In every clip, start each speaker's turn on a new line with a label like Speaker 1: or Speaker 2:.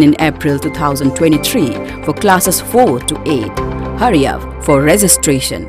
Speaker 1: in April 2023 for classes 4 to 8. Hurry up for registration.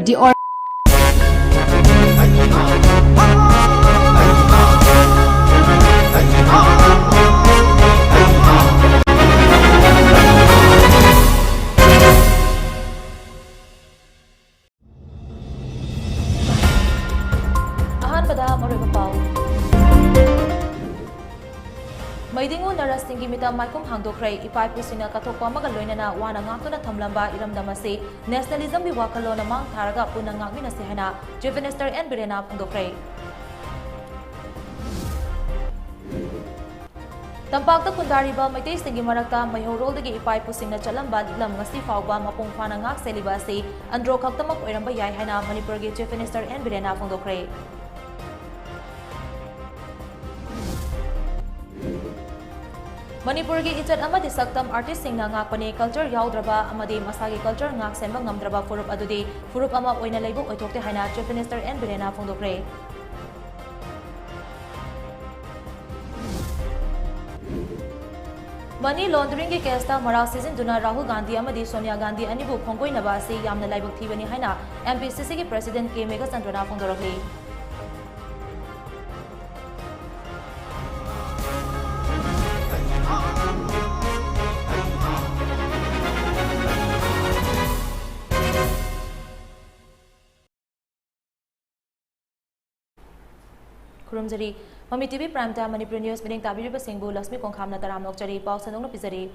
Speaker 1: The
Speaker 2: Maidingu Narasinggi Mita Maikum Hangdokray, Ipai Pusina Katokwa Magaloinana, Wana Ngakuna Tamlamba, Iram Damasi, Nationalism Biwakalo Namang Taraga Punangakmina Sehana, Jevenister and Birena Pungdokray. Tampakta Kundariba, Maitay Singi Marakta, Mayhorol the Ipai Pusina Chalamba, Lam Ngasi Fauba, Mapung Fanangak Selibasi, Andro Kaktamak Iramba Yahana, Manipurgi, Jevenister and Birena Pungdokray. Manipur ki ichat amadi saktam artist singna ngakpani culture yaudraba amadi masagi culture ngak senba ngamdraba furup adudi furup ama oina leibu oithokte haina Chief Minister N Birena phongdokre. Money laundering ki kesta mara season duna Rahul Gandhi amadi Sonia Gandhi anibu phongkoinaba asi yamna laibuk thibani haina MPCC ki President K Mega Sandrana phongdorokli. Kurumjari, Mami TV Prime Time Manipur News meeting Tabiriba Singbu Lasmi Kongkhamna Taram Nokjari Pau Sanong Pizari.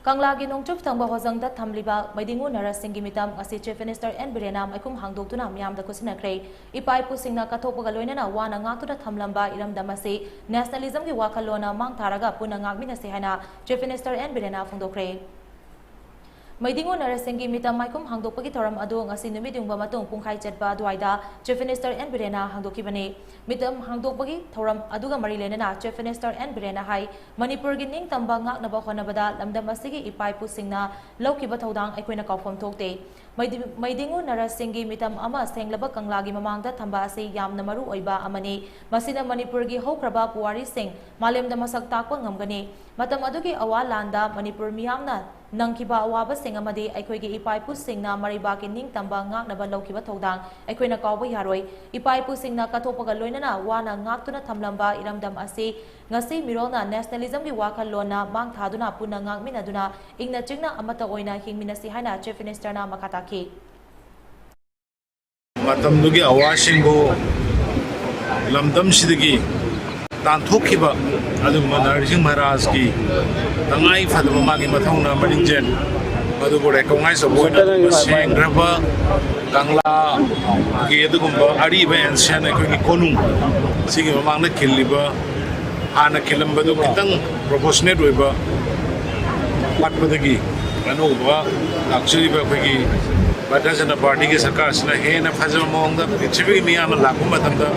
Speaker 2: Kanglagi Nongchup Tangba Hozangda Tamliba, Maidingu Narasingi Mitam, Asi Chief Minister N Birena, Maikum Hangdokuna, Miam the Kusinakre, Ipai Pusingna Katopagaloina, Wana Ngatuda Tamlamba, Iram Damasi, Nationalism Wakalona, Mang Taraga, Punangakmina Sehana, Chief Minister N Birena Fundokre. Maidingu Narasingi Mitam Maikum Hangdokpagi Thoram Adu ngasi numidung bamatung pungkai chatba duaida Chief Minister N Birena Hangdokibani Mitam Hangdokpagi Thoram Aduga Marilenana Chief Minister N Birena Hai Manipur gi ning tamba ngaknaba khonabada lamdam asigi ipai pusingna laukiba thodang aikoina kaufam thokte Maidingu Narasingi Mitam ama senglaba kanglagi mamangda thamba asi yamna maru oiba amani masina Manipur gi hokraba puwari sing malemda masak takwa ngamgani matam adugi awalanda Manipur miyamna Nangkiba awaba singamadi aikoigi ipai pusingna maribaki ning tamba ngaknaba laukiba thodang aikoina kawba yaroi ipai pusingna kathopaga loinana wana ngaktuna thamlamba iramdam asi ngasi mirona nationalism gi wakhallona mang thaduna punna ngakminaduna ingna chingna amata oina hingminasi haina Chief Minister na makataki
Speaker 3: matamdugi awasingbo lamdam sidagi Tanthokiba aduma Narsingh Maharaj ki tangai phadama magi mathongna maringjen adugo rekongai sabona sengraba kangla ki adugumba ariba ancient aikoi konung sigi mamangna khiliba hana khilambadu kitang proportionate oiba patpadagi anuba aksuriba khoi Bharatna Party ke sarkar sina hena phajama mongda prithvi miyam lagu matamda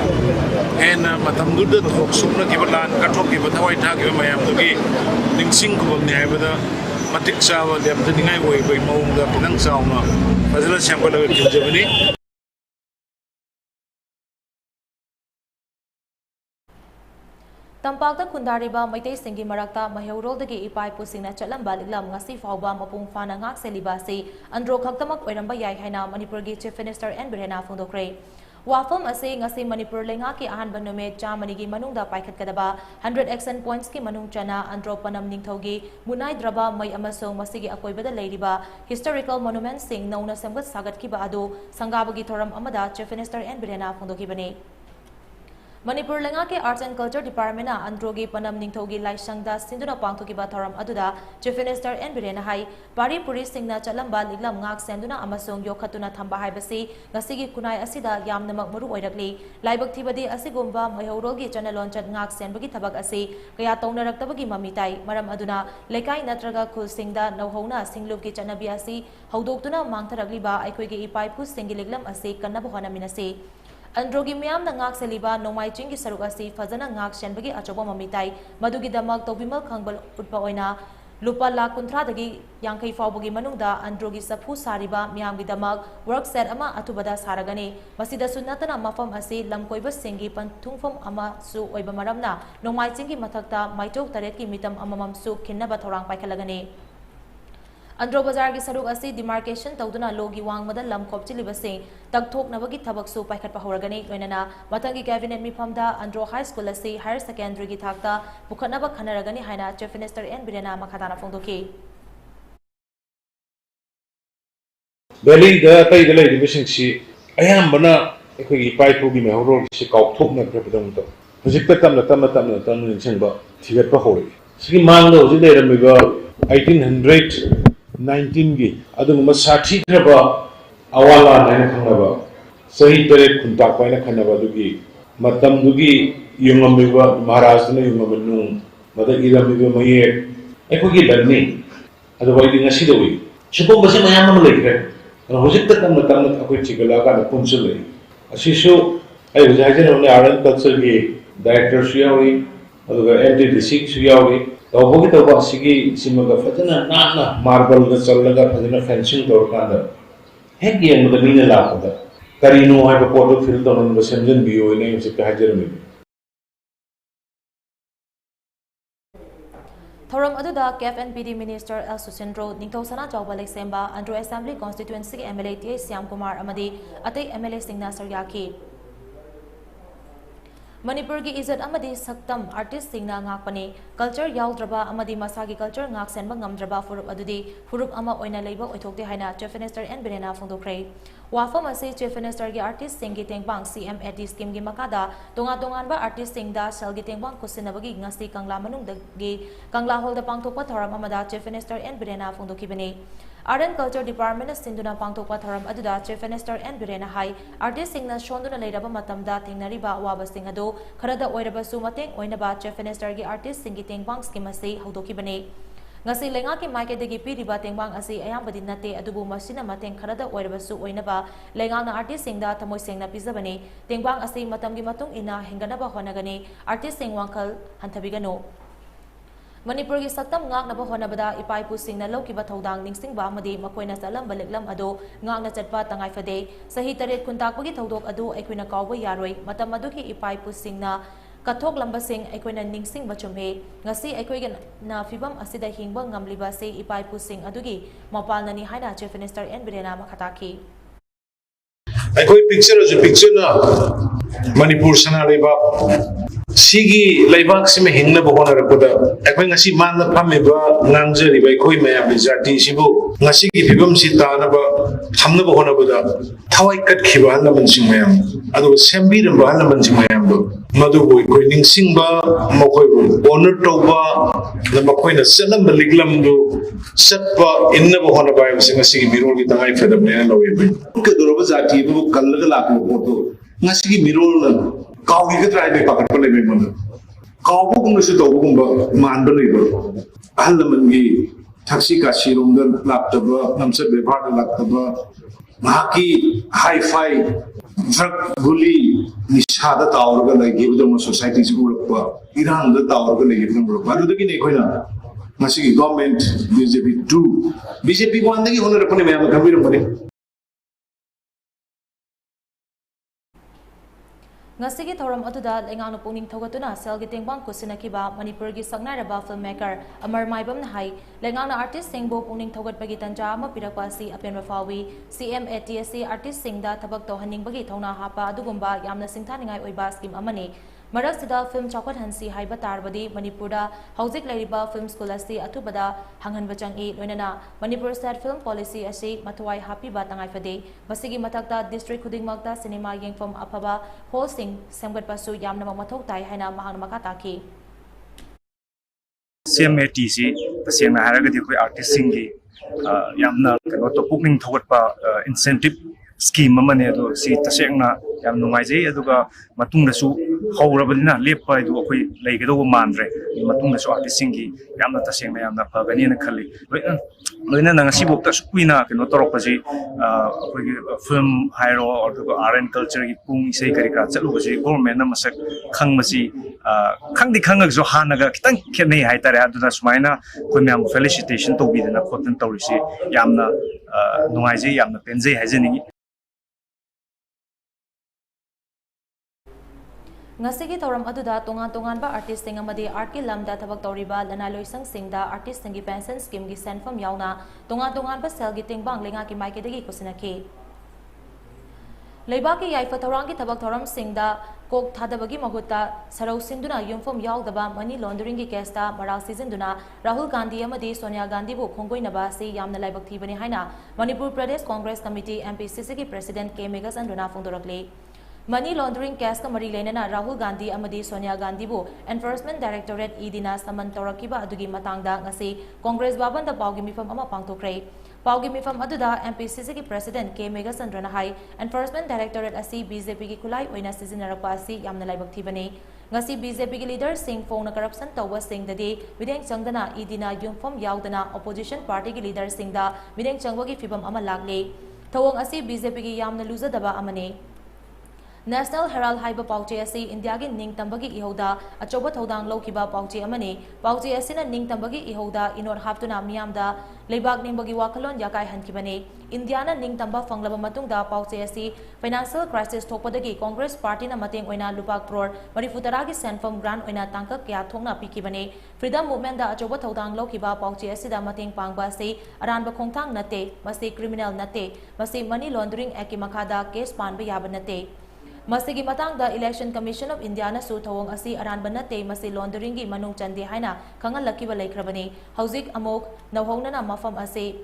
Speaker 3: hena matamduda thoksumna kibalan kathok ki bathawai tha ki mayam dugi ningsing ko nyai bada matik chawa lepta ningai oi bai mongda pinang chauma phajala sampala kinjabani
Speaker 2: Tampakta Kundariba Maitay Singi Marakta Mayhorol dagi ipai pusingna chalamba lilam ngasi fauba mapung fana ngak selibasi andro khaktamak oiramba yai haina Manipur gi Chief Minister N Birena Phongdokre Wafam ase ngasi Manipur lenga ki ahanba nume Germany gi manungda paikhat kadaba 100 action points ki manung chana andro panam ningthogi munai draba mai amasong masigi akoibada leiriba historical monuments sing nauna samgat sagat ki ba adu sangabagi thoram amada Chief Minister N Birena Phongdoki bani Manipur lenga ke Arts and Culture Department na Androgi Panam Ningthogi Laisangda Sinduna Pangthokiba Thoram aduda Chief Minister N Birena hai Pari Puri Singna Chalamba Liglam Ngak Senduna amasung Yokhatuna Thamba haibasi ngasigi kunai asida yamnamak muru oirakli Laibak Thibadi asigumba Maihorogi Chanalonchat Ngak Senbagi Thabak asi kaya tawnaraktabagi mamitai maram aduna Lekai Natraga Khul Singda Nauhona Singlubki Chanabi asi Haudoktuna Mangtharagliba Aikhoigi Ipai Pu Singi Liglam asi Kannabu Hanaminasi Androgi miyam na ngak seliba nongmai chinggi saruk asi fazana ngak shenbagi achoba mamitai madugi damak tobimal khangbal utpa oina lupa lakh 30 dagi yangkai fawbagi manungda androgi sapu sariba miyamgi damak work set ama atubada saragani masida sunnatana mafam asi lamkoiba singi panthungfam ama su oiba maramna nongmai chinggi mathakta maitok taret ki mitam amamam su khinnaba thorang paikhalagani Andro Bazar ki saruk asi demarcation tawduna logi wangmada lam khopchiliba sing takthoknabagi thabak su paikhat pahoragani loinana matangi cabinet mifamda Andro High School asi higher secondary ki thakta pukhatnaba khanaragani haina Chief Minister N Birena makhatana phongdoki
Speaker 3: Valley da tai da lai bising si ayambana ekhoi pai phu gi me horo si kaukthokna prabadam to hojikta tamna chengba thigat pa hori sigi mangdo hojik dai ramiba 1819 gi adungma sathi khaba awala naina khanaba sahi tere khuntak paina khanaba dugi matam dugi yungamiba maharaj na yungamanu mada iramiba maye ekhoi gi lanni adu wai ngasi do wi chupom base mayam ma lekre hojikta tamna akhoi chigala ka punchul le asishu ai hojai ne art culture gi director suyawi aduga MD District suyawi तौबोगी तौबा सिगी सिमगा फजना नाना marble ग चलगा फजना fencing तौर कांदा हेक young the Meena लापदा करिनो है Poto fill तौन बसेमजन बियो ने से हाजर में
Speaker 2: Thoram aduda KFNPD Minister El Susindro Ningthosana Chawba Leksemba Andro Assembly Constituency MLA T Syam Kumar amadi atai MLA Singna Saryaki Manipur ki izat amadi saktam artist singna ngakpani culture yaudraba amadi masagi culture ngak senba ngamdraba furup adudi furup ama oina leiba oithokte haina Chief Minister N Birena phongdokre wafam ase Chief Minister gi artist singi tengbang CMAT scheme gi makada tongan ba artist singda selgi tengbang kusinabagi ngasi kangla manung gi kangla holda pangthokpa thoram amada Chief Minister N Birena phongdoki bani Art and Culture Department Sinduna Pangtokpa Tharam aduda Chief Minister N Birena hai artist singna shonduna leiraba matamda thengnariba awaba sing ado kharada oiraba su mateng oinaba Chief Minister gi artist singi tengbang scheme ase haudoki bane ngasi lenga ki maike degi piriba tengbang ase ayambadi nate adubu masina mateng kharada oiraba su oinaba lenga na artist singda thamoi sengna pizabane tengbang ase matamgi matung ina henganaba honagane artist sing wangkal hanthabigano Manipur ki saktam ngaknaba honabada ipai pu singna lokiba thodang ningsingba amadi makoina salamba leklam ado ngakna chatpa tangai fade sahi taret kuntakpagi thodok ado aikoina kawba yaroi matam aduki ipai pu singna kathok lamba sing aikoina ningsingba chumhe ngasi aikoiga na fibam asida hingba ngamliba se ipai pu sing adugi mapalnani haina Chief Minister N Birena makhataki
Speaker 3: aikoi picture na Manipur sana leba Sigi Laibak Sim Hingna Bohona Rapoda, Akangasi Man the Pameba, Nanjari by Koi Mayam Bizarti Sibu, Nasiki Pibum Sitanaba, Hamna Bohona Buddha, Tawai Kat Kibana Mansimayam, Ado Sambi and Bahana Mansimayam, Maduboy, Coining Singba, Mokoi, Bonner Toba, the Makoina Selam, the Liglamdo, Setpa, in the Bohona by Singasi, Miro with the knife for the man away. Kadurabazati, Kalaka, Nasiki Miro. Kau ni try ni pakai pun lebih mana. Kau pun mesti tahu pun mana lebih. Hal mengi taksi kasih rumah laptop, nampak berapa laptop, maki hi-fi, drug bully, nisada tahu kan lagi betul mas society sekolah apa. Iran dah tahu kan lagi betul. Baru tu kini kau na masih government BJP 2 BJP 1 lagi orang apa ni memang kami rumah
Speaker 2: Ngasigi thoram aduda lengano pungning thogatuna selgi tengbang kusinakiba Manipur gi sagnaraba filmmaker Amar Maibam nahai lengano artist singbo pungning thogat bagi tanja ama pirakwa si apen rafawi CMATSC artist singda thabak tohaning bagi thona hapa adugumba yamna singthaningai oiba scheme amani ꯃꯔꯛꯁꯤꯗ film ꯆꯥꯎꯈꯠꯍꯟꯁꯤ ꯍꯥꯏꯕ ꯇꯥꯔꯕꯗꯤ ꯃꯅꯤꯄꯨꯔꯗ ꯍꯧꯖꯤꯛ ꯂꯩꯔꯤꯕ ꯐꯤल्म school ꯑꯁꯤ ꯑꯊꯨꯕꯗ ꯍꯥꯡꯍꯟꯕ ꯆꯪꯏ ꯂꯣꯏꯅꯅ ꯃꯅꯤꯄꯨꯔ ꯁ꯭ꯇꯦꯠ ꯐꯤल्म ꯄꯣꯂꯤꯁꯤ ꯑꯁꯤ ꯃꯊꯋꯥꯏ ꯍꯥꯞꯄꯤꯕ ꯇꯉꯥꯏꯐꯗꯦ ꯃꯁꯤꯒꯤ ꯃꯊꯛꯇ ꯗꯤꯁꯇ꯭ꯔꯤꯛ ꯈꯨꯗꯤꯡꯃꯛꯇ ꯁꯤꯅꯦꯃꯥ ꯌꯦꯡꯐꯝ ꯑꯐꯕ ꯍꯣꯜꯁꯤꯡ ꯁꯦꯝꯒꯠꯄꯁꯨ ꯌꯥꯝꯅꯃꯛ ꯃꯊꯧ ꯇꯥꯏ ꯍꯥꯏꯅ ꯃꯍꯥꯛꯅ ꯃꯈꯥ ꯇꯥꯈꯤ
Speaker 4: CMATC तसेंगना हारगदि कोई आर्टिस्ट सिंगी यामना कनो तो पुकनिंग थोगटपा इंसेंटिव स्कीम अमने दो सी तसेंगना याम नुंगाइजे अदुगा मतुंगदसु हौरबदिना लेपा दु अखोई लेगदो मानद्रे मतुंगदसु आर्टिस्ट सिंगी यामना तसेंगना यामना फगनी न खल्ली लोइना नंगसी बोक्ता सुकुइना कनो तोरपजी अखोई फिल्म हाइरो और आर्ट एंड कल्चर की पुंग इसे करिका चलुबजी गवर्नमेंट न मसक खंगमसी खंगदि खंगजो हानगा खितंग खेनै हाइतारे अदुना सुमाइना कोइ म्याम फेलिसिटेशन तोबिदना खोतन तौरिसि यामना नुंगाइजे यामना पेंजे हाइजेनिंगी
Speaker 2: ngasi tauram aduda tongan ba artist sing amadi art ki lamda thabak tauriba lana loisang singda artist singi pension scheme gi senfam yauna tongan ba sel gi tingbang lenga ki maike degi kusinaki leiba ki yaifa taurang ki thabak tauram singda kok thadabagi mahuta sarau sinduna yumfam yaudaba money laundering ki kesta maral season duna Rahul Gandhi amadi Sonia Gandhi bu khonggoinaba si yamna laibak thibani haina Manipur Pradesh Congress Committee MPCC ki president K Megasan duna phongdorakle Money laundering case ka mari lenana Rahul Gandhi amadi Sonia Gandhi bu Enforcement Directorate idina saman torakiba adugi matangda ngasi Congress baban da pawgi mifam ama pangtokre pawgi mifam aduda MPCC ki president K Megasandra hai Enforcement Directorate asi BJP ki kulai oina sizinarapa asi yamna laibak thibani ngasi BJP ki leader sing phone corruption tawba sing dadi bideng changdana idina yumfam yaudana opposition party ki leader sing da bideng changwa ki fibam ama lagle thawong asi BJP ki yamna luzadaba amane National Herald Haiba Pauche asi India gi ning tambagi ihoda achoba thodang lokiba pauche amani pauche asina ning tambagi ihoda inor haptuna miyamda leibak ningbagi wakalon yakai hankibane India na ning tamba fanglaba matungda pauche asi financial crisis thokpadagi Congress party na mateng oina lupa crore marifutara gi senfam grant oina tangka kya thongna pikibane freedom movement da achoba thodang lokiba pauche asida mateng pangba se aranba khongthang nate masi criminal nate masi money laundering act makada case panba yaba nate Masigi matangda Election Commission of India na su thawong asi aranba nate masi laundering gi manung chandi haina khangal lakiba laikhrabani hauzik amok nawhongna na mafam ase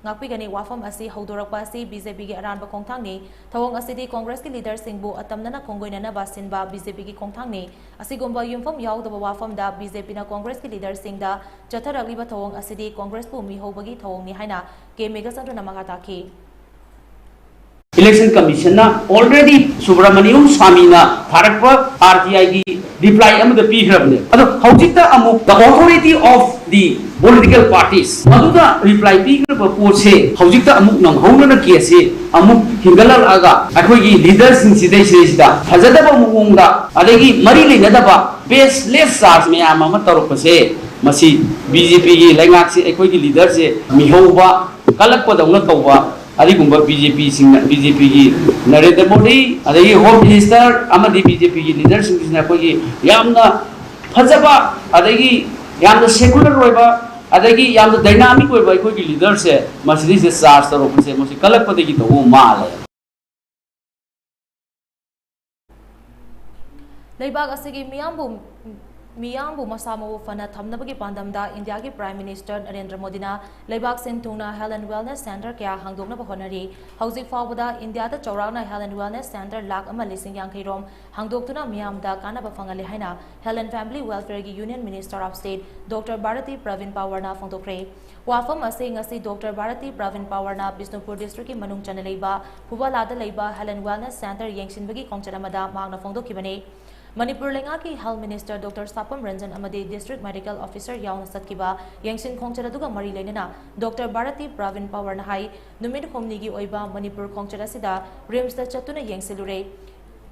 Speaker 2: ngakpigani wafam asi haudorakpa asi BJP gi aranba khongthangni thawong asidi Congress ki leader singbu atamna na khonggoina na basinba BJP gi khongthangni asigomba yumfam yaudaba wafam da BJP na Congress ki leader singda chatharagliba thawong asidi Congress bu mi hobagi thawongni haina K Megasandra na magataki
Speaker 5: Election Commission na already Subramaniam Swami na Tharakpa RTI ki reply amada pihrabne ado haujikta amuk the authority of the political parties maduda reply pihraba pose haujikta amuk nang hauna na case amuk hingalal aga akhoi gi leaders sing sidai sida fajadaba mugungda adegi mari lenadaba baseless charge me ama tarupase masi BJP gi laingak se akhoi gi leader se mihauba kalakpa dauna tawba Adikumba BJP ki Narendra Modi adagi Home Minister amadi BJP ki leader singina koi yamna fajaba adagi yamna secular roiba adagi yamna dynamic roiba koi ki leader se masidi se charge taro se mosi kalakpade ki to male
Speaker 2: Leibag asigi Miyambu Masamo Fana Thamnabagi Pandamda India ki Prime Minister Narendra Modi na Leibag Sintungna Health and Wellness Center kya hangdokna bahonari hauzik fawbada India da chawrauna Health and Wellness Center lak ama lising yankei rom hangdoktuna miyamda kana bafangale haina Health and Family Welfare ki Union Minister of State Dr. Bharati Pravin Pawar na phongtokre wafam ase ngasi Dr. Bharati Pravin Pawar na Bisnupur district ki manung chana leiba Phubalada leiba Health and Wellness Center yengsinbagi khongcharamada magna phongdokibane Manipur lenga ki Health Minister Dr. Sapam Ranjan amadi District Medical Officer yauna satkiba yengsin khongcharaduga mari leinana Dr. Bharati Pravin Pawar na hai numit homni gi oiba Manipur khongchara sida rims da chatuna yengsilure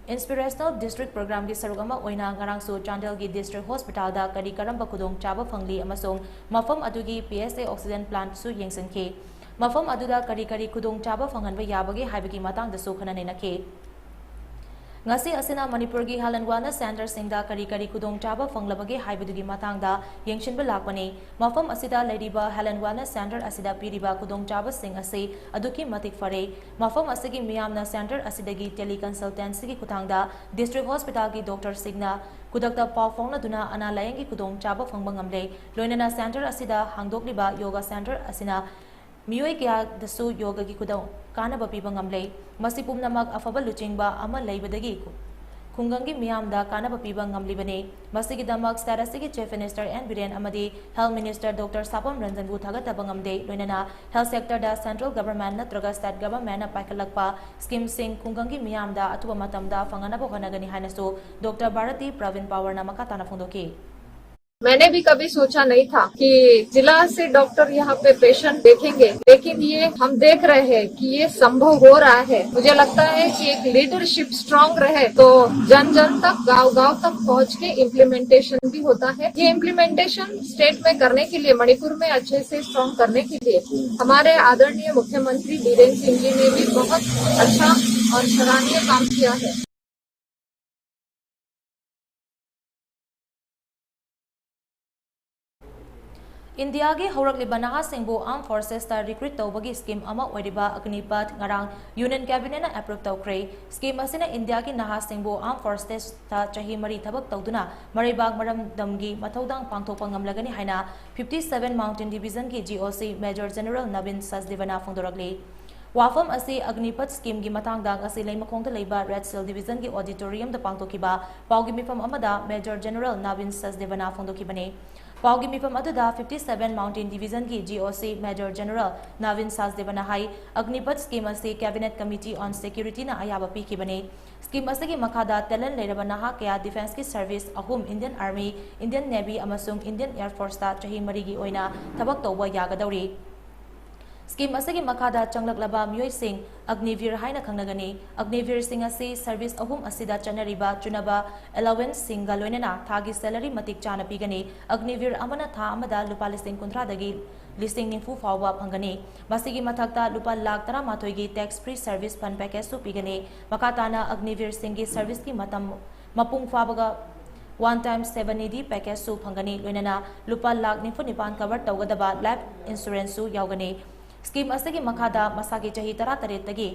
Speaker 2: Inspirational District Program ki sarugama oina ngarangsu Chandel gi District Hospital da kari karamba kudong chaba phangli amasong mafam adugi PSA oxygen plant su yengsinke mafam aduda kari kudong chaba phanganba yabagi haibagi matang da su khana nenake ngasi asina Manipur gi Health and Wellness Center singda kari kudong chaba fanglabagi haibadugi matangda yengshinba lakpani mafam asida leriba Health and Wellness Center asida piriba kudong chaba sing ase aduki matik fare mafam asigi miyamna center asidagi teleconsultancy gi kutangda District Hospital gi Dr. Signa खुदकता पाव फाउनदुना अना लायंगी खुदोंग चाबा फंगबा ngamle loinana center asida hangdokliba yoga center asina मियोय क्या दसु योगा की खुदों काना बपीबा ngamle masi pumnamak afaba luchingba ama leibadagi खुंगंगी मियामदा काना बपीबा ngamlibane masigi damak starasigi chief minister and biren amadi health minister dr sapam ranjan bu thagataba ngamde loinana health sector da central government natraga state government na paikalakpa scheme sing खुंगंगी मियामदा अथुबा matamda fangana bohanagani hainasu dr bharati pravin power na makatana phondoki
Speaker 6: मैंने भी कभी सोचा नहीं था कि जिला से doctor यहाँ पे पेशेंट देखेंगे, लेकिन ये हम देख रहे हैं कि ये संभव हो रहा है। मुझे लगता है कि एक लीडरशिप स्ट्रांग रहे तो जन जन तक गांव-गांव तक पहुँच के इम्प्लीमेंटेशन भी होता है। ये इम्प्लीमेंटेशन स्टेट में करने के लिए, मणिपुर में अच्छे से स्ट्रांग करने के लिए हमारे आदरणीय मुख्यमंत्री बीरेन्द्र सिंह जी ने भी बहुत अच्छा और सराहनीय काम किया है।
Speaker 2: इंडिया के हौरक्लिबा नहासिंगबु आर्म फोर्सेस ता रिक्रूट तौबगी स्कीम अमा ओइरिबा अग्निपथ ngarang यूनियन कैबिनेट ना अप्रूव तौख्रे स्कीम असिना इंडिया की नहासिंगबु आर्म फोर्सेस ता चाही मरी थबक तौदुना मरीबाग मरम दमगी मथौदांग पांगथोकपा ngamlagani haina 57 माउंटेन डिवीजन की जीओसी मेजर जनरल नवीन सचदेवना फोंदोरकली वाफम असी अग्निपथ स्कीम की मतंगदांग असी लेमखोंगदा लेबा रेड सेल डिवीजन की ऑडिटोरियम दा पांगथोकिबा पाउगी मिफम अमदा मेजर जनरल नवीन सचदेवना फोंदोकिबने पाउगी मिफम अदुदा 57 माउंटेन डिवीजन की जीओसी मेजर जनरल नवीन सचदेवना हाई अग्निपथ स्कीम असी कैबिनेट कमिटी ऑन सिक्योरिटी ना अयाबा पीखिबने स्कीम असी मखादा टैलेंट लेरबा नहा कया डिफेंस की सर्विस अहुम इंडियन आर्मी इंडियन नेवी अमसुंग इंडियन एयर फोर्स ता चाही मरीगी ओइना थबक तौबा यागदौरी स्कीम असिगी मखादा चंगलकलबा मियोय सिंह अग्निवीर हाइना खंगनगनी अग्निवीर सिंह असी सर्विस अहुम असिदा चनरिबा चुनबा अलावेंस सिंगा लोइनना थागी सैलरी मतिक चाना पीगनी अग्निवीर अमना था अमदा लुपा लिसिंग कुंथ्रा दगी लिसिंग निफु फावबा फंगनी मसिगी मथकता लुपा लाख 13 की tax free service fund package सु पीगनी मखाताना अग्निवीर सिंह की सर्विस की मतम मपुंग फाबगा वन टाइम 780 पैकेज सु फंगनी लोइनना लुपा लाख 94 कवर तौगदबा लाइफ इंश्योरेंस सु यावगनी स्कीम असिगी मखादा मसागी चाही 13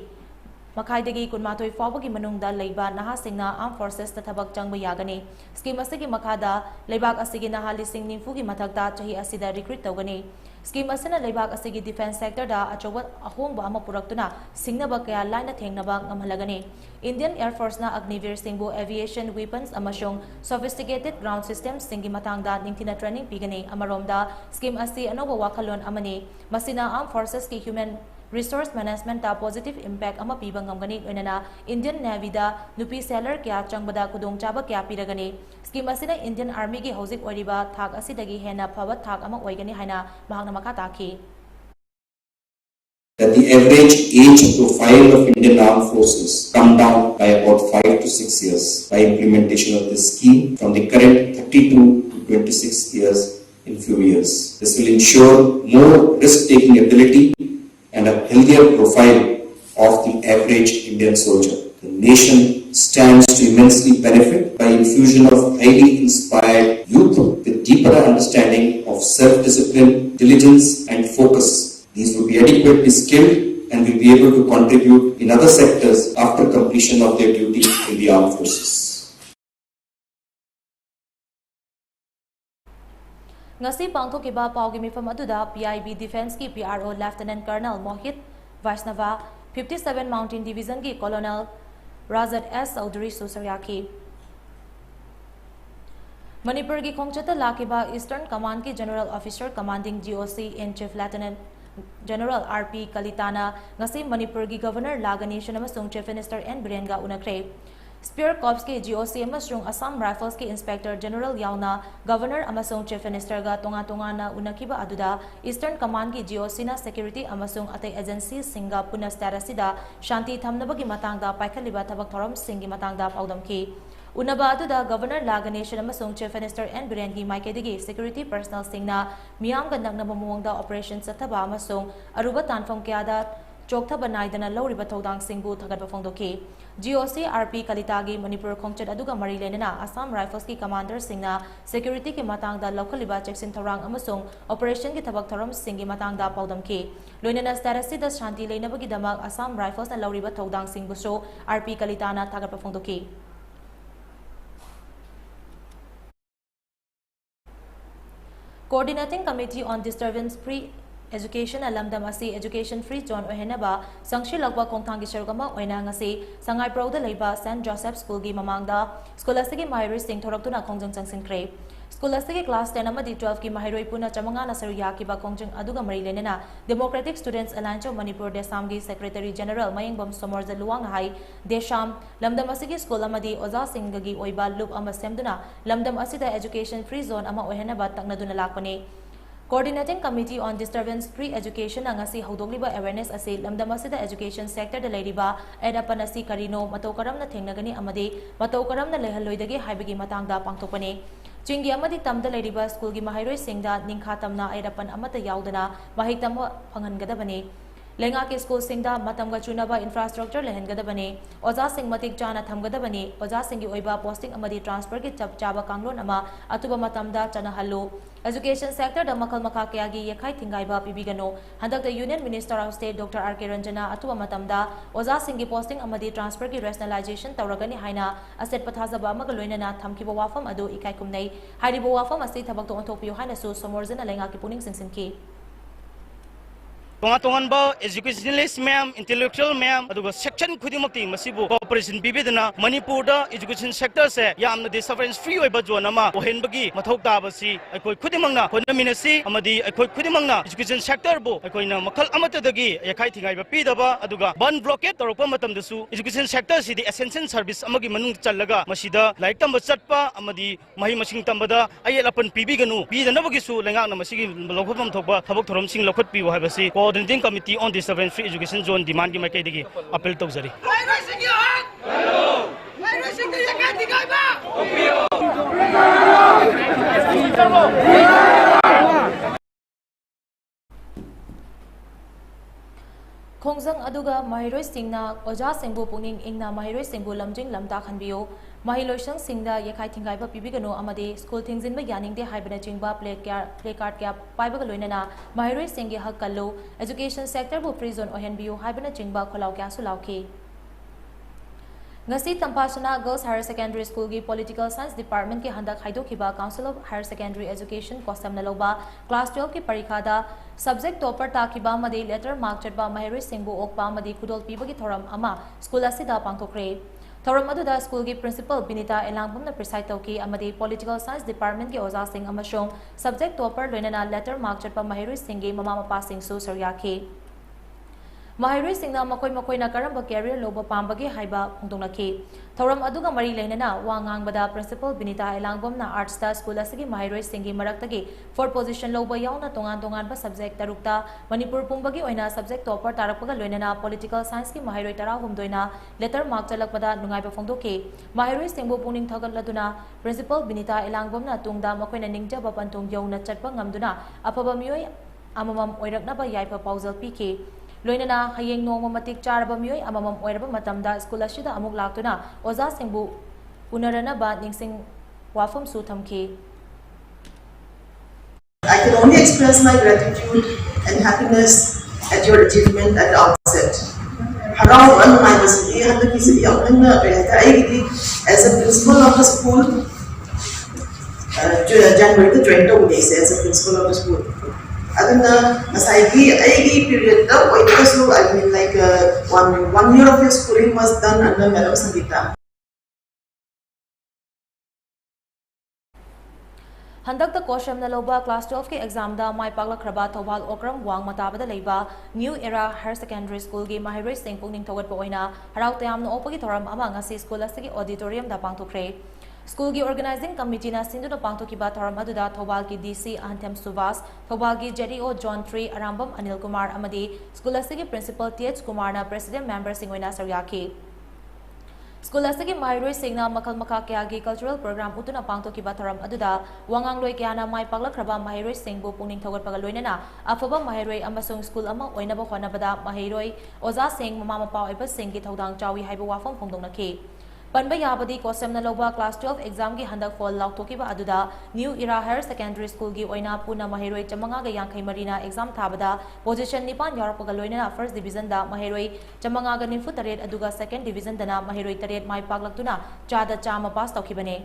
Speaker 2: मखाइदगी कुनमाथोय फावगी मनुंगदा लेबा नहासिंगना आर्म फोर्सेस थबक चंगबा यागनी स्कीम असिगी मखादा लेबाक असिगी नहा लिसिंग निफु की मथकता चाही असिदा रिक्रूट तौगनी स्कीम असिना लेबाक असिगी डिफेंस सेक्टर दा अचोबा अहोंबा अमा पुरक्तुना सिंगनबा कया लाइना थेंगनबा ngamhalagani इंडियन एयर फोर्स ना अग्निवीर सिंगबु एविएशन वेपन्स अमशोंग सोफिस्टिकेटेड ग्राउंड सिस्टम्स सिंगी मतंगदा निंथिना ट्रेनिंग पीगनी अमरोमदा स्कीम असी अनोबा वाखलोन अमनी मसिना आर्म फोर्सेस की ह्यूमन रिसोर्स मैनेजमेंट ता पॉजिटिव इम्पैक्ट अमा पीबा ngamgani लोइनना इंडियन नेवी दा नुपी सेलर क्या चंगबदा खुदोंग चाबा क्या पीरगनी स्कीम असिना इंडियन आर्मी की हौजिक ओरिबा थाक असिदगी हेना फवा थाक अमा ओइगनी हाइना महागना मखा ताखी
Speaker 7: that the average age profile of Indian Armed Forces come down by about 5 to 6 years by implementation of this scheme from the current 32 to 26 years in few years. This will ensure more risk-taking ability and a healthier profile of the average Indian soldier. The nation stands to immensely benefit by infusion of highly inspired youth with deeper understanding of self-discipline, diligence and focus. These will be adequately skilled and will be able to contribute in other sectors after completion of their duty in the armed forces.
Speaker 2: ngasi pangthokiba paugi mifam aduda PIB Defense की PRO Lieutenant Colonel Mohit Vaishnava 57 Mountain Division की Colonel Razat S Chaudhary Susarya Manipur की खोंगचता लाकिबा eastern command की general officer commanding GOC in chief lieutenant general RP कलिताना ngasi Manipur की governor लागनेशन अमसुंग चीफ मिनिस्टर एन बिरेनगा उनखरे स्पीयर कॉर्प्स के GOC अमसुंग असम राइफल्स के इंस्पेक्टर जनरल यावना गवर्नर अमसुंग चीफ मिनिस्टर गा तोंगा तोंगाना उनखिबा अदुदा ईस्टर्न कमांड की GOC ना सिक्योरिटी अमसुंग अते एजेंसी सिंगा पुना स्टेटसदा शांति थमनबगी मतंगदा पाइखलिबा थबक थोरम सिंगी मतंगदा पाउदमखि उनबा अदुदा गवर्नर लागनेशन अमसुंग चीफ मिनिस्टर एन बिरेन की माइकेदगी सिक्योरिटी पर्सनल सिंगना मियामगा नगनबा मोंगदा ऑपरेशन सथबा अमसुंग अरुबा तानफम क्यादा चोकथबा नाइदना लौरिबा थौदांग सिंगबु थगतबा फोंदोखि GOC RP कलितागी मणिपुर खोंगचत अदुगा मरी लेना असम राइफल्स की कमांडर सिंगना सिक्योरिटी के मतंगदा लौखलिबा चेक्सिन थौरांग अमसुंग ऑपरेशन की थबक थौरम सिंगी मतंगदा पाउदमखि लोइनना स्टेटसदा शांति लेनबगी दमक असम राइफल्स ना लौरिबा थौदांग सिंगबुसो RP कलिताना थगतबा फोंदोखि Coordinating Committee on Disturbance Free Education Lamdam asi Education Free Zone ohenaba sangshi lagwa kongthang gi serugama oina ngasi sangai prauda leiba St Joseph School gi mamangda school asigi mahiroi sing thoraktuna kongjang changsinkhre school asigi class 10 amadi 12 gi mahiroi puna chamanga na saru yakiba kongjang aduga mari lenena Democratic Students Alliance of Manipur Desam gi Secretary General Mayengbam Somorja Luwang hai Desham lamdam asigi school amadi oza sing gi oiba loop ama semduna lamdam asida Education Free Zone ama ohenaba taknaduna lakpani Coordinating Committee on Disturbance Free Education angasi haudogliba awareness ase lamdam asida education sector da leiriba edapan asi karino matau karamna thengnagani amadi matau karamna lehalloidagi haibagi matangda pangthokpani Chingi amadi tamda leiriba school gi mahairoi singda ningkha tamna edapan amata yaudana mahitam phanghangadabani Lenga ke school singda matamga chunaba infrastructure lehengadabani oza sing matik chana thamgadabani oza singi oiba posting amadi transfer gi chaba kanglon ama atuba matamda chanahallu Education sector da makal makha kayagi yekhai thingaiba pibigano handak the Union Minister of State Dr. R.K. Ranjana atuba matamda oza singi posting amadi transfer gi rationalization tawragani haina asset pathazaba amaga loinana thamkiba wafam adu ikai kumnai haribo wafam asi thabak to onthokpiyo haina su somorjana lenga ki puning singsinki
Speaker 8: Tonga educationalist ma'am, intellectual ma'am, aduga section khudimukti masibu cooperation bibidna Manipur da education sector se yamna disturbance free oiba zone ama ohenbagi mathok tabasi aikoi khudimangna kondaminasi amadi aikoi khudimangna education sector bo aikoina makhal amatadagi yakhai thingai ba pidaba aduga ban blockade torokpa matam dasu education sector si di essential service amagi manung challaga masida laik tamba chatpa amadi mahi masing tambada ayel apan pibiganu pidanabagi su lengakna masigi lokhopam thokba thabak thorom sing lokhot pi habasi Coordinating Committee on Disturbance Free Education Zone demand ki mai kai degi appeal tawjari
Speaker 2: Khongjang aduga mahiroi singna oja singbu puning ingna mahiroi singbu lamjing lamta khanbiyo mahiloisang singda yekhai thingaiba pibigano amadi school thingzinba yaningde haibana chingba placard kya paibaga loinana mahiroi singi hak kallo education sector bu free zone ohenbiyo haibana chingba kholau kya sulauki Ngasi Tampasana Girls Higher Secondary School ki Political Science Department ki handak haidokhiba Council of Higher Secondary Education kosam naloba class 12 ki parikha da subject topper takiba madi letter mark chatba mahiroi singbu okpa madi khudol pibagi thoram ama school asida pangthokre thoram aduda school ki principal Binita Elangbamna preside tauki amadi Political Science Department ki oza sing amashong subject topper loinana letter mark chatba mahiroi singi mama mapa sing su saryaki Mahiroi singna makoi na karamba career loba pambagi haiba phongdongnaki thoram aduga mari leinana wangang bada principal Binita Elangbom na arts ta school asigi mahiroi singi maraktagi fourth position loba yauna tongan ba subject tarukta Manipur pumbagi oina subject topper tarakpaga loinana political science ki mahiroi tara humdoina letter mark chalakpada nungai ba phongdoki mahiroi singbu puning thagatladuna principal Binita Elangbom na tungda makoina ningjaba pantung yauna chatpa ngamduna apaba mioi amamam oirakna ba yaipa pausal piki Loinana hayeng nong matik charaba mioi amamam oiraba matamda school asida amuk laktuna oza singbu unarana ba ningsing wafam su thamki
Speaker 9: I can only express my gratitude and happiness at your achievement at the outset. Harau an my masli handa kisi bi amna rehta aigi as a principal of the school January the 20th days as a principal of the school. Aduna masaigi aigi period da oikasu I mean like one year of your schooling was done under Madam Sangeeta.
Speaker 2: Handak the Kosham Naloba class 12 ke exam da mai pagla kraba thobal okram wang matabada leiba New Era Higher Secondary School gi mahiroi sing pungning thogat pa oina harau tayam no opagi thoram ama ngasi school asigi auditorium da pangthokre School ki organizing committee na sinduna pangthokiba thoram aduda thobal ki DC Anthem Suvas thobal ki JDO John 3 Arambam Anil Kumar amadi school asigi principal TH Kumar na president member singoina saryaki School asigi mahiroi singna makal makha kya gi cultural program utuna pangthokiba thoram aduda wangang loi kya na mai pagla kraba mahiroi singbu pungning thogat paga loinana afaba mahiroi amasung school ama oinaba khonabada mahiroi oza sing mama mapa oiba sing ki thodang chawi haiba wafam phongdongnaki Panba yabadi kosam na loba class 12 exam gi handak fall lauktokiba aduda New Era Higher Secondary School gi oina puna mahiroi chamanga ga yankhai marina exam thabada position nipan yarpaga loinana first division da mahiroi chamanga ga nifu taret aduga second division dana mahiroi taret mai paglaktuna chada chama pass tokibane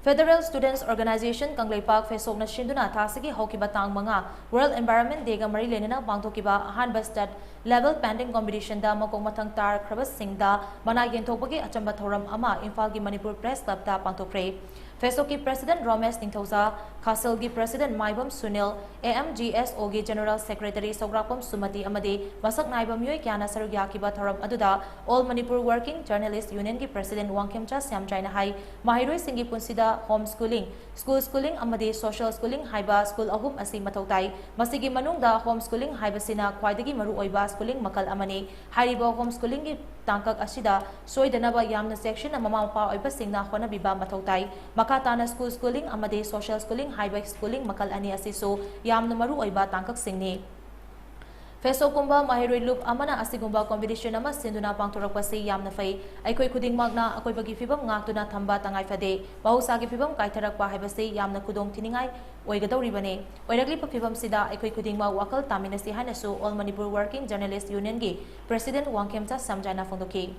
Speaker 2: Federal Students Organization Kangleipak Fesokna Shinduna Thasigi Hokiba Tang Manga World Environment Day ga mari lenina pangthokiba ahanba state level painting competition da makong mathang tar khrabas singda mana yenthopagi achamba thoram ama Imphal gi Manipur Press Club da pangthokre Fesoki President Romesh Ningthausa, Kasilgi President Maibam Sunil, AMGSO gi General Secretary Sograpam Sumati Amadi, Masak Naibam Yoi Kyana Sarugyakiba Thoram Aduda, All Manipur Working Journalist Union gi President Wangkemcha Siam China Hai, Mahiroi Singi Punsida Homeschooling, School Schooling Amadi Social Schooling Haiba School Ahum Asi Matautai, Masigi Manungda Homeschooling Haiba Sina Kwaidagi Maru Oiba Schooling Makal Amani, Haribo Homeschooling gi Tangkak Asida, Soidanaba Yamna section na Mama Pa Oiba Singna Hona Biba Matautai, Makatana School Schooling Amade Social Schooling High Schooling Makal Ani Asiso Yam na Maru Oiba Tangkak Singni Feso Kumba Mahiroi Loop Amana Asigumba competition ama Sinduna Pangturak Pasi Yam na Fay Aikoi Kuding Magna Akoi Bagi Fibam Ngakuna Tamba Tangai Fade Bahusagi Fibam Kaitarak Pa Haibasi Yam na Kudong Tiningai Oigadori Bane Oiragli Pa Fibam Sida Aikoi Kuding Ma Wakal Taminasi Hanasu All Manipur Working Journalist Union gi President Wangkemcha Samjana Fondoki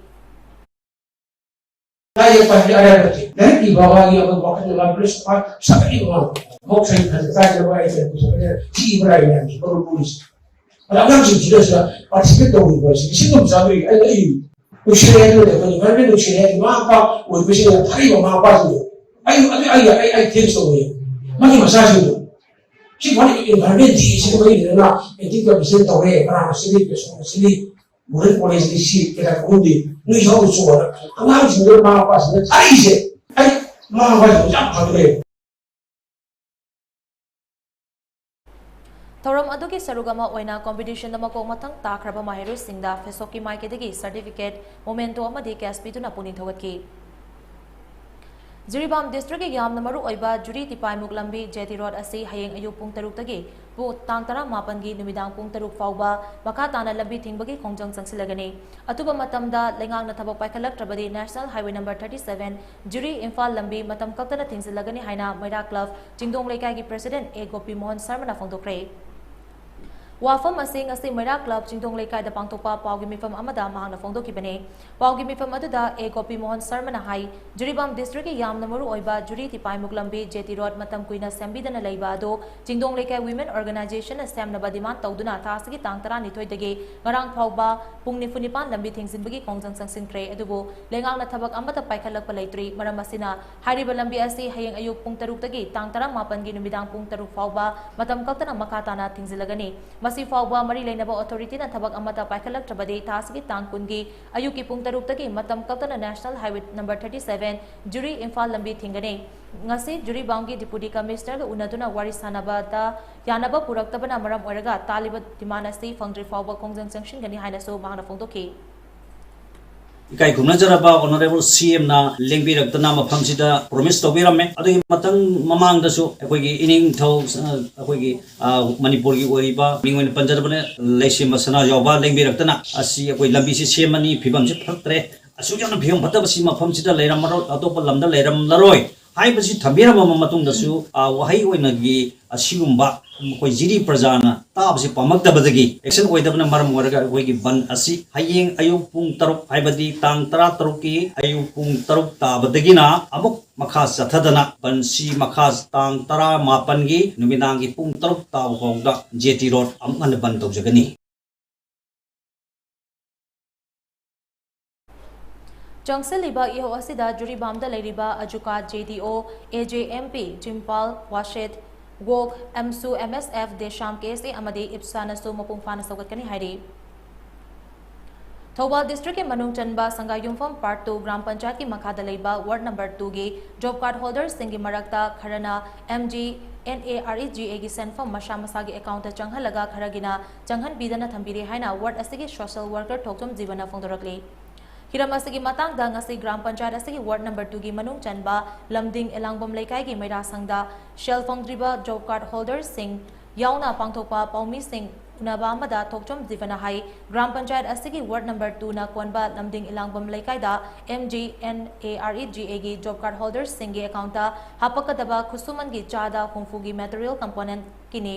Speaker 10: Saya pasti ada nanti. Nanti bawa dia ke bawah dalam polis sampai di bawah. Mau saya saya bawa itu sebenarnya si Ibrahim yang baru polis. Kalau orang sih tidak sah partisipasi tahu polis. Sih nggak bisa beri. Usia itu dia kalau mana usia itu apa? Usia hari apa sih? Ayo tips tahu ya. Macam masa itu. Si mana environment si mana na itu kita bisa tahu ya. Orang sini murid polis di sini kita kundi. Ni jauh suara. Anak sendiri apa sih? Ay, apa sih?
Speaker 2: Thoram adugi sarugama oina competition na makong matang takraba mahiroi singda Fesoki Maikidagi certificate momento amadi KSP tu na puning thogatki. Jiribam district ki yam namaru oiba juri tipai muklambi Jetty Road asi hayeng ayu pung taruk tagi bu tang tara mapan gi numidang pung taruk fauba maka tana lambi thingbagi khongjang changsilagani atuba matamda lengang na thabak paikhalak trabadi National Highway number 37 juri Imphal lambi matam kaktana thingsilagani haina Maira Club Jingdong Lekai gi President A Gopi Mohan Sharma na phongdokre Wafam asing asi Maira Club Jingdong Lekai da pangtokpa paugi mifam amada mahangna phongdokibane paugi mifam aduda A Gopi Mohan Sharma na hai Jiribam district ki yam namaru oiba juri tipai muklambi Jetty Road matam kuina sambidana leiba ado Jingdong Lekai Women Organization na semnaba demand tawduna thasigi tang tara nithoi dage ngarang phauba pung nifunipan lambi thingsinbagi kongjang sangsinkre adubu lengang na thabak amata paikhalakpa leitri maram asina hariba lambi asi hayeng ayuk pung taruk dagi tang tara mapan gi numidang pung taruk phauba matam kaktana makatana thingsilagani Masi fauba mari leinaba authority na thabak amata paikhalak trabadi thasigi tang kungi ayuki pung taruk dagi matam kaktana National Highway number 37 juri Imphal lambi thingane ngasi juri bangi deputy commissioner unaduna wari sanabada yanaba puraktabana maram oiraga taliba dimanasi fangdri fauba kongjang sanction gani haina so mahana phongdoki
Speaker 11: Ikai Kumnajaraba Honorable CM na lengbirakdana mafamsida promise tawbirame adugi matang mamangdasu akoigi ining thau akoigi Manipur gi oriba mingwen panjarabane leisim masana yoba lengbirakdana asi akoi lambisi semani phibamse phaktre asuyana phibam phatabasi mafamsida leiramaro atopa lamda leiram laroi haibasi thambirama matungdasu wahai oinagi asigumba koi jiri prajana tabsi pamaktabadagi action oidabna maram waraga koigi ban asi hayeng ayuk pung taruk haibadi tang tara taruki ayuk pung taruk tabadagina amuk makhas sathadana bansi makhas tang tara mapangi numinangi pung taruk tabukongda Jetty Road amman ban tawjagani
Speaker 2: Jangsil liba iho asida juri bamda leiriba ajuka JDO AJMP Jimpal Washet Wog MSU MSF Desham KSA amadi Ipsa nasu mapung fana saugatkani hairi Thobal district ke manung chanba sanga yumfam part 2 gram panchayat ki makhada leiba ward number 2 gi job card holders singi marakta kharana MG NAREGA gi senfam masha masagi account changhalaga kharagina changhan bidana thambiri haina ward asigi social worker thokchom jibana phongdorakli Hiram asigi matang da ngasi gram panchayat asigi ward number 2 gi manung chanba lamding elangbom leikai gi maira sangda shell phongdriba job card holders sing yauna pangthokpa paumi sing unaba amada thokchom jivana hai gram panchayat asigi ward number 2 na konba lamding elangbom leikai da MGNAREGA gi job card holders sing gi account ta hapakadaba khusuman gi chada hungfu gi material component kini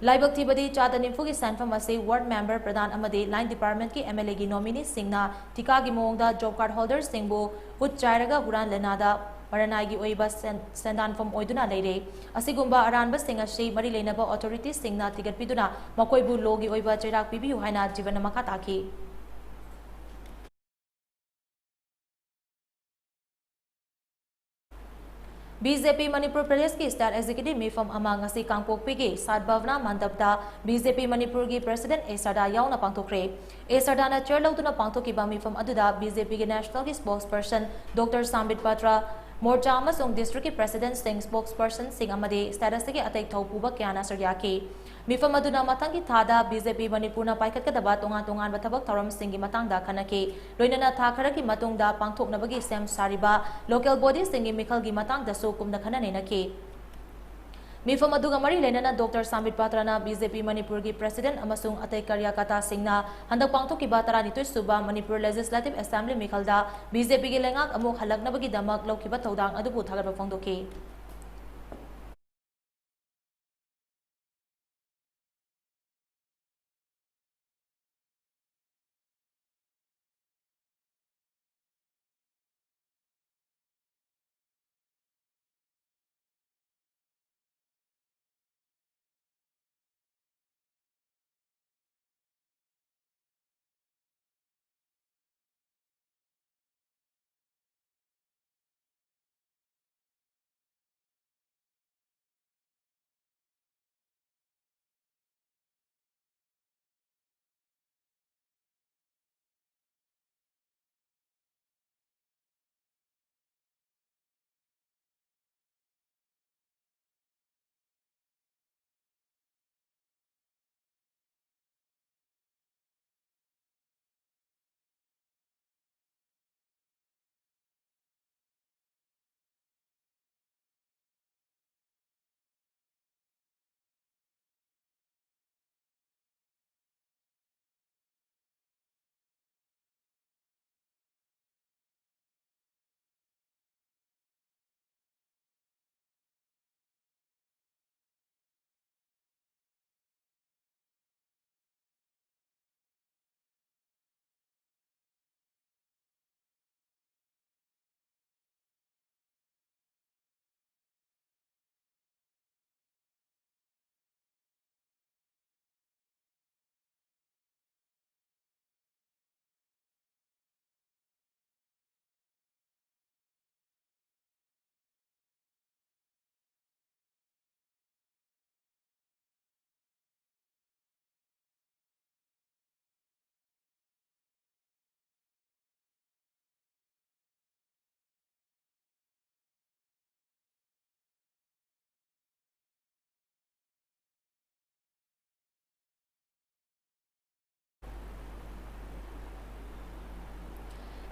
Speaker 2: Laibak Tibadi Chata Nimfugi Sanfam Ase Ward Member Pradhan Amade Line Department ki MLA gi nominee Singna Tika gi Mongda Job Card Holders Singbo Ut Chairaga Huran Lenada ꯃꯔꯅꯥꯏꯒꯤ ꯑꯣꯏꯕ ꯁꯦꯟꯗꯥꯟꯐꯝ ꯑꯣꯏꯗꯨꯅ ꯂꯩꯔꯦ ꯑꯁꯤꯒꯨꯝꯕ ꯑꯔꯥꯟꯕꯁꯤꯡ ꯑꯁꯤ ꯃꯔꯤ ꯂꯩꯅꯕ ꯑꯣꯊꯣꯔꯤꯇꯤꯁꯤꯡꯅ ꯊꯤꯒꯠꯄꯤꯗꯨꯅ ꯃꯈꯣꯏꯕꯨ ꯂꯣꯒꯤ ꯑꯣꯏꯕ ꯆꯩꯔꯥꯛ ꯄꯤꯕꯤꯌꯨ ꯍꯥꯏꯅ ꯖꯤꯕꯟꯅ ꯃꯈꯥ ꯇꯥꯈꯤ BJP Manipur Pradesh ki Star Executive Mifam ama ngasi Kangpokpi Sat Bhavna Mandapda BJP Manipur ki President Esada yauna pangthokre Esada na chair lautuna pangthokiba Mifam aduda BJP ki National ki Spokesperson Dr. Sambit Patra Morcha amasung District ki President Singh Spokesperson Singh amade status ki atai thaupuba kyana saryaki Mifam aduna matangi thada BJP Manipur na paikhatkadaba tongan bathabak tharam singi matangda khanaki loinana tha khara ki matungda pangthoknabagi sem sariba local body singi mikhal gi matangda so kumna khanane naki Mifam aduga mari lenana Dr. Sambit Patrana BJP Manipur ki President amasung atai karyakata singna handak pangthokiba 32 suba Manipur Legislative Assembly mikhalda BJP gi lengak amuk halaknabagi damak lokhiba thodang adubu thagarba phongdoki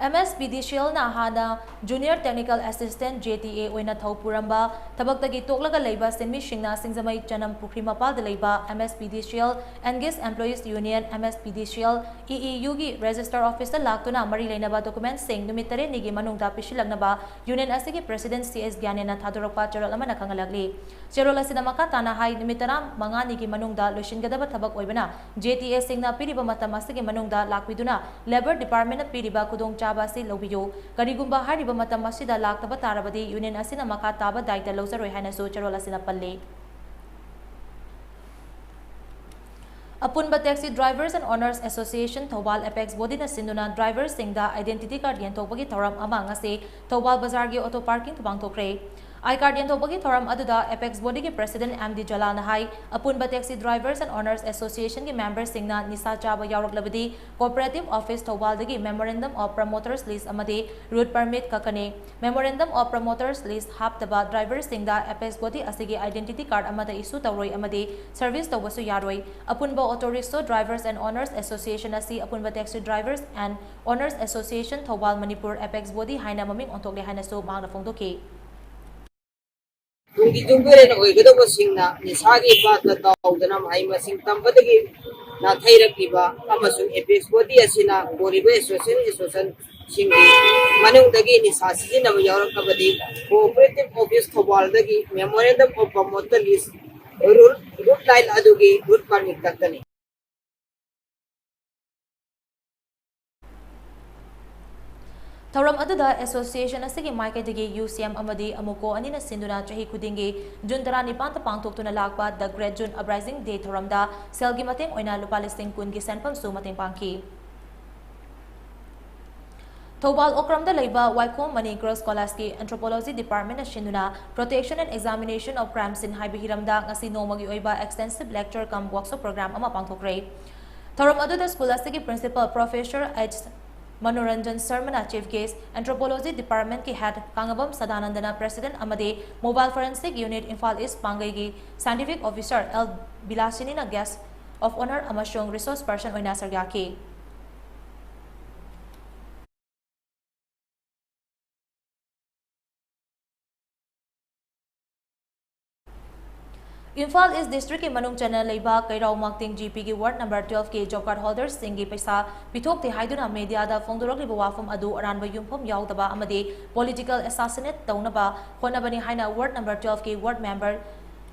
Speaker 2: MSPDCL na hana Junior Technical Assistant JTA oina Puramba tabagtagi toklaga leiba sinmi shingna singzamai chanam pukri mapal de leiba MSPDCL Engage Employees Union MSPDCL EEU gi Register Officer laktuna mari leinaba document sing numitare nigi manungda pishilagnaba Union asigi President CS Gyanena thadorokpa charol amana kangalagli charol asina makatana hai numitara manga nigi manungda loishingadaba thabak oibana JTA singna piriba matam asigi manungda lakpiduna Labor Department na piriba kudong basi lobiyo karigumba hariba matam asida laktaba tarabadi union asina maka taba daita losaroi haina so charol asina palle Apunba Taxi Drivers and Owners Association Thobal Apex Body na sinduna drivers singda identity card yentokbagi thoram ama ngase Thobal Bazar gi auto parking tubang thokre iCard yentokbagi thoram aduda Apex Body gi President MD Jalal Nahai Apunba Taxi Drivers and Owners Association gi members singna nisa chaba yauraklabadi Cooperative Office Thobal dagi Memorandum of Promoters List amadi route permit kakane Memorandum of Promoters List haptaba drivers singda Apex Body asigi identity card amada issue tawroi amadi service tawbasu yaroi Apunba Auto Rickshaw Drivers and Owners Association asi Apunba Taxi Drivers and Owners Association Thobal Manipur Apex Body haina maming ontokle haina so mangna phongdoki
Speaker 12: Tungi tumbere na oigado ko singna nisagi pat na tawdana mai masing tambadagi na thairakiba amasung Apex Body asina boribe association singi manungdagi nisasi na yaurakabadi Cooperative Office Thobal dagi Memorandum of Promoters List route line adugi route permit kakani
Speaker 2: Thoram aduda association asigi maikadigi UCM amadi amuko anina sinduna chahi khudingi June 19 ta pangthoktuna lakpa the Great June Uprising Day thoramda selgi mateng oina lupa listing kun gi senpam su mateng pangki Thobal Okramda Laiba Waikom Mani Girls College ki Anthropology Department na sinduna Protection and Examination of Crimes in Haibihiramda ngasi nomagi oiba extensive lecture cum workshop program ama pangthokre Thoram aduda school asigi principal Professor H Manoranjan Sarmana Chief Guest, Anthropology Department ki Head Kangabam Sadanandana President Amade Mobile Forensic Unit Infal East Pangai Scientific Officer L Bilasini na Guest of Honor Amashong Resource Person Oina Sargaki. Infal East District ki Manung Channel Leiba Kairao Makting GP ki Ward number 12 ki job card holders singi paisa pithok te haiduna media da fongdorok liba wafam adu aranba yumphom yaudaba amade political assassinate taunaba honabani haina Ward number 12 ki Ward member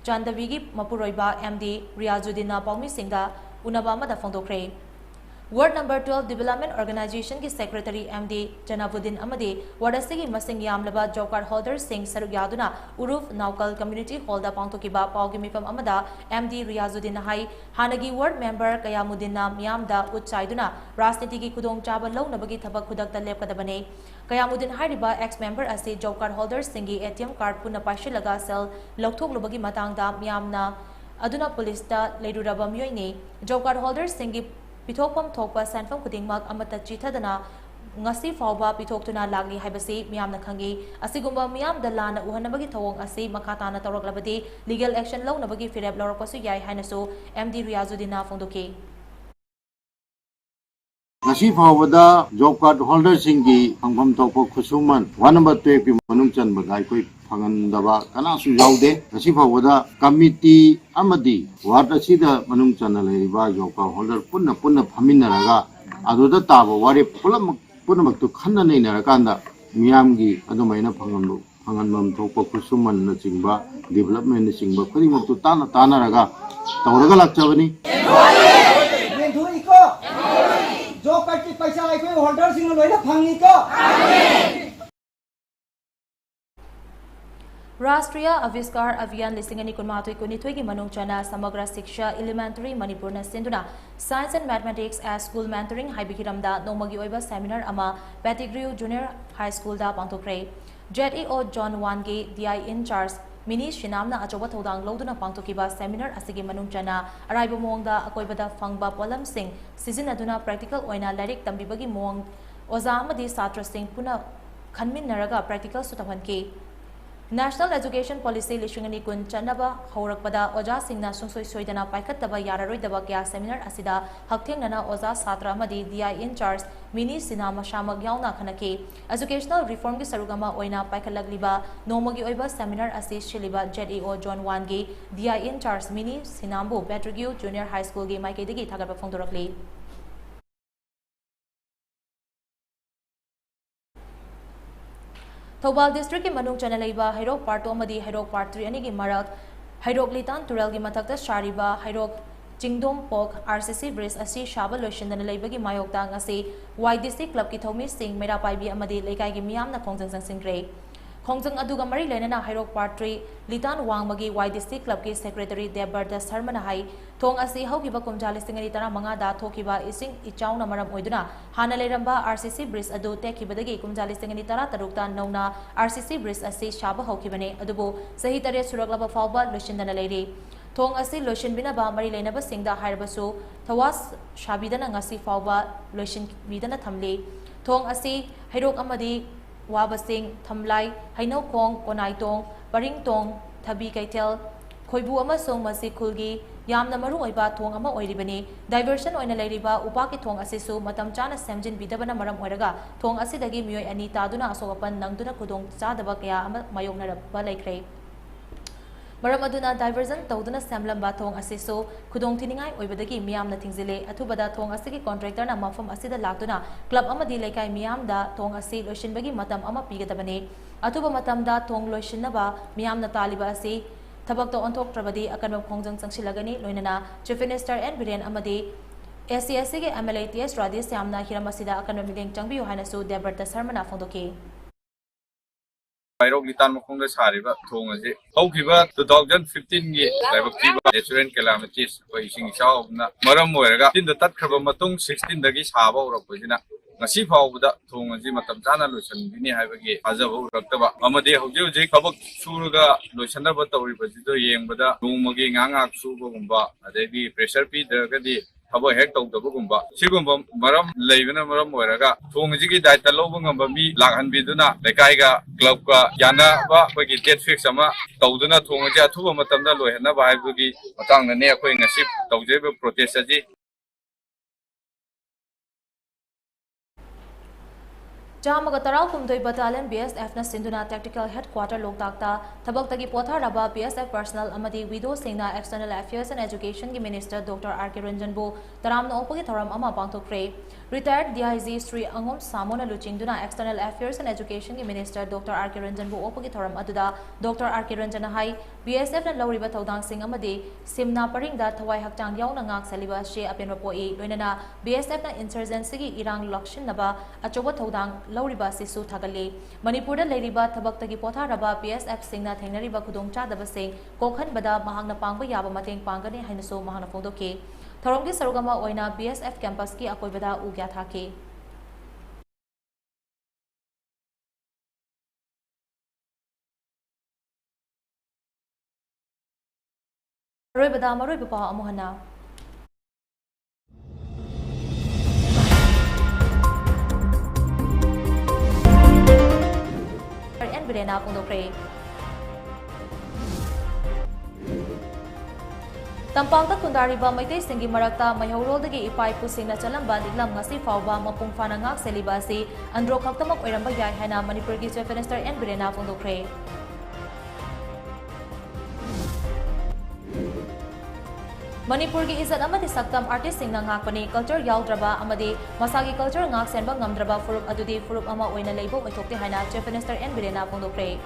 Speaker 2: Chandavi ki Mapuroiba MD Riazuddin na Paumi Singda unaba amada fongdokre Ward number 12 Development Organization ki Secretary MD Janabuddin Amade Ward asigi masing yamlaba job card holders sing saruk yaduna Uruf Naukal Community Hall da pangtokiba paugi mifam amada MD Riazuddin hai hanagi ward member Kayamuddin na miyamda utsaiduna rajniti ki khudong chaba launabagi thabak khudakta lepkadabane Kayamuddin hairiba ex member asi job card holders singi ATM card puna paishilaga sel lokthok lobagi matangda miyamna aduna police da leiruraba miyoi ne job card holders singi Pithokpam thokpa sanfam khudingmak amata chithadana ngasi fawba pithoktuna lagli haibasi miyamna khangi asigumba miyam da lana uhanabagi thawong asi makhatana tawraklabadi legal action lawnabagi fireb lawrakpasu yai hainasu MD Riazuddin na phongdoki
Speaker 13: ngasi fawbada job card holder singi phangpham thokpa khusuman 1 number 12 ki manung chanba gai koi phangandaba kana su yaude ngasi fawbada committee amadi ward asida manung chana leiriba job card holder punna phaminaraga aduda taba wari punamak tu khanna nei narakanda miyamgi adumaina phanganbam thokpa khusuman na chingba development na chingba khudimok tu tanaraga tawraga lakchabani
Speaker 14: job card ki paisa ai koi holder sing loina phangi ko
Speaker 2: Rashtriya Aviskar Abhiyan Lisingani Kunmatui Kunithoi ki Manung Chana Samagra Shiksha Elementary Manipur na sinduna Science and Mathematics as School Mentoring Haibihiramda Nomagi Oiba Seminar ama Pettigrew Junior High School da pangthokre JEO John Wangi DI in charge Mini Shinamna achoba thodang loduna pangthokiba seminar asigi manung chana araiba mongda akoibada fangba polam sing sizinaduna practical oina larik tambibagi mong oza amadi satra sing puna khanmin naraga practical sutabanki National Education Policy Lishingani kun chanaba haurakpada oja singna sungsoi soidana paikhattaba yararoidaba kya seminar asida hakthengnana oja satra amadi DI in charge Mini Sinama Shamak yauna khanaki educational reform ki sarugama oina paikhallagliba nomagi oiba seminar asi shiliba JEO John Wangi DI in charge Mini Sinambu Pettigrew Junior High School gi maikaidagi thagarba phongdorakli Thobal District ki Manung Chana Leiba Hairok Part 2 amadi Hairok Part 3 ani gi marak Hairok Litan Tural gi mathakta Shariba Hairok Jingdom Pok RCC Bridge asi Shaba Loishindana Leiba gi mayokta ngasi YDC Club ki thomi sing mera paibi amadi leikai gi miyam na khongjang singre Khongjang aduga mari lenana Hairok Part 3 Litan Wangmagi YDC Club ki Secretary Debarda Sarmana hai thong asi haukiba kumjali singari tara manga da thokiba ising ichauna maram oiduna hana leramba RCC Bridge adu tekibadagi kumjali singani tara tarukta nauna RCC Bridge asi shaba haukibane adubu sahi tare suraglaba fawba loishindana leiri thong asi loishin binaba mari lenaba singda hairbasu thawas shabidana ngasi fawba loishin bidana thamli thong asi Hairok amadi Wabasing Thamlai Hainau Kong Konaitong Paringtong Thabi Kaitel Khoibu amasong Masikhulgi yamna maru oiba thong ama oiribani diversion oina leiriba upaki thong asisu matam chana semjin bidabana maram oiraga thong asidagi miyoi ani taduna asogapan nangduna kudong chadaba kaya ama mayoknaraba laikre maram aduna diversion tawduna semlamba thong asisu kudong thiningai oibadagi miyamna thingzile athubada thong asigi contractor na mafam asida laktuna club amadi laikai miyamda thong asi loishinbagi matam ama pigadabane athuba matamda thong loishinnaba miyamna taliba asi thabakta onthok trabadi akanba khongjang changsilagani loinana chief minister N Biren amadi SCSC के MLA TS Radis Yamna Hiramasida Akano Miling Changbiu Hanasu Deberta Sarmana Fondoki.
Speaker 15: Bairok Litan Mokongda Sariba Tongazi. Hokiba 2015 gi Laibaktiba natural calamities by Sing Shaw Maram Moraga in the Tatkaba Matung 16 dagi Saba or Pujina. Nasi Pauda Tongazi Matamzana Lucian Vini Havagi Azabu Raktaba. Amade Hoji Kabak Suraga Luciana Batori Bazido Yembada, Lumagi Nanga Subumba, Adevi Pressure Peter Gadi. Haba hek tau dabu gumba sigumba maram leibena maram moiraga thongji daita lobungamba mi langhan biduna lekai ga club ka yana ba khoi date fix ama tauduna thongji athuba matamda loihna ba haibugi matangna ne khoi ngasi taujebe protest aji
Speaker 2: Jamaga Tarau Kumdoi Battalion BSF na Sinduna Tactical Headquarter Loktakta Thabaktagi Potha Raba BSF Personnel Amadi Widow Singna External Affairs and Education ki Minister Dr. R.K. Ranjan Bu Taramna Opagi Thoram Ama Pangthokre Retired DIG Sri Angom Samona Luchingduna External Affairs and Education ki Minister Dr. R.K. Ranjan Bu Opagi Thoram Aduda Dr. R.K. Ranjan Hai BSF na Lauriba Thaudang Sing Amadi Simna Paringda Thawai Hakchang Yauna Ngak Saliba She Apen Rapoi Loinana BSF na Insurgency ki Irang Lakshin Naba Achoba Thaudang Lauriba Sisu Thagale Manipurda Leiriba Thabaktagi Potha Raba BSF Singna Thengnariba Khudong Chadaba Sing Kokhan Bada Mahangna Pangba Yaba Mateng Pangani Hainaso Mahana Fondoke Thoronggi Sarugama Oina BSF Campus ki Akoibada Ugya Thake Roibada Maroiba Amuhana Birena Pundokre Tampangta Kundariba Maitai Singi Marakta Mayorolagi Ipai Pusina Chalamba Liglam Ngasi Fauba Mapung Fanangak Selibasi Andro Kaktamak Oiramba Yai Hana Manipur Chief Minister N. Birena Pundokre Manipur ki izat amadi saktam artist sing na ngakpani culture yaudraba amadi masagi culture ngak senba ngamdraba furup adudi furup ama oina leibo oithokte haina Chief Minister N. Birena Pondokre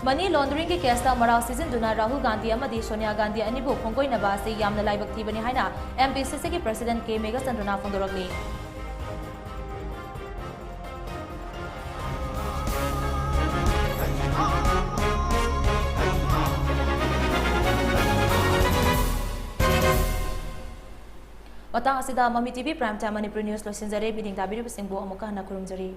Speaker 2: Money laundering ki case ta marau season duna Rahul Gandhi amadi Sonia Gandhi anibu khongkoi naba se yamna laibak thibani haina MPCC ki President K. Megasandruna Pondoragli Matang asida Mami TV Prime Time Manipur News losinjare biding tabiri singbo amuka hana kurumjari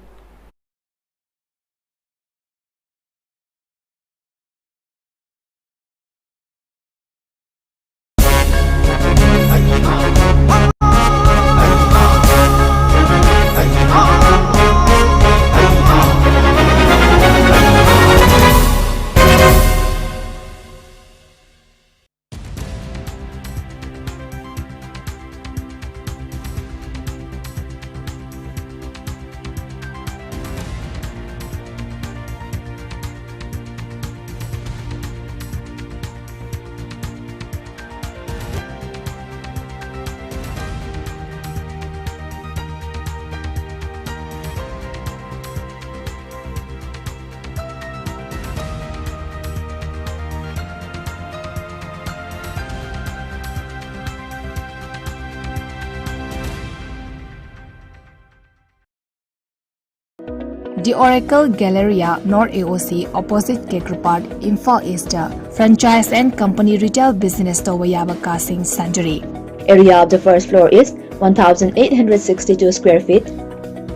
Speaker 16: The Oracle Galleria, North AOC, opposite Kekrupad, Imphal East, franchise and company retail business to Wayaba Casing Sanjari.
Speaker 17: Area of the first floor is 1,862 square feet,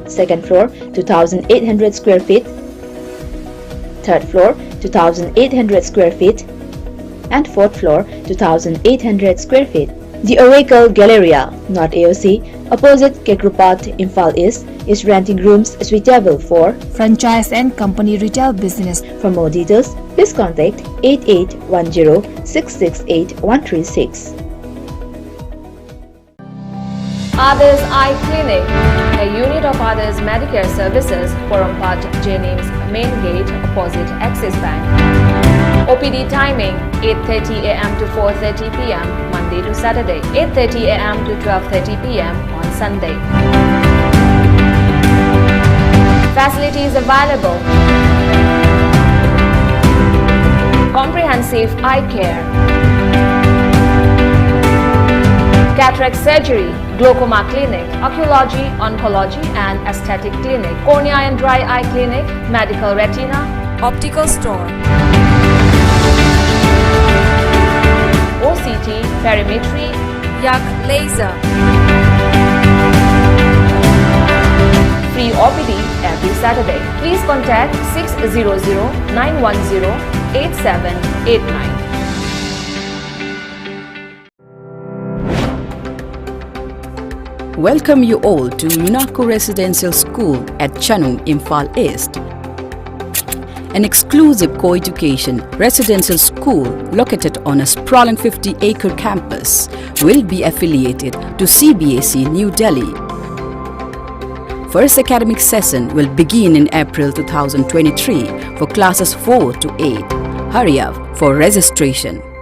Speaker 17: second floor 2,800 square feet, third floor 2,800 square feet, and fourth floor 2,800 square feet. The Oracle Galleria, North AOC, opposite Kekrupad, Imphal East, is renting rooms suitable for
Speaker 16: franchise and company retail business.
Speaker 17: For more details, please contact 8810-668-136.
Speaker 6: Others Eye Clinic, a unit of Others Medicare Services, Porompat, Jennings, Main Gate, opposite Axis Bank. OPD timing 8:30 a.m. to 4:30 p.m. Monday to Saturday, 8:30 a.m. to 12:30 p.m. on Sunday. Facilities available: comprehensive eye care, cataract surgery, glaucoma clinic, oncology, oncology and aesthetic clinic, cornea and dry eye clinic, medical retina, optical store, OCT, perimetry, yak laser, free OPD every Saturday. Please contact 600-910-8789.
Speaker 1: Welcome you all to Minako Residential School at Chanung, Imphal East. An exclusive co-education residential school located on a sprawling 50-acre campus will be affiliated to CBSE New Delhi. First academic session will begin in April 2023 for classes 4 to 8. Hurry up for registration.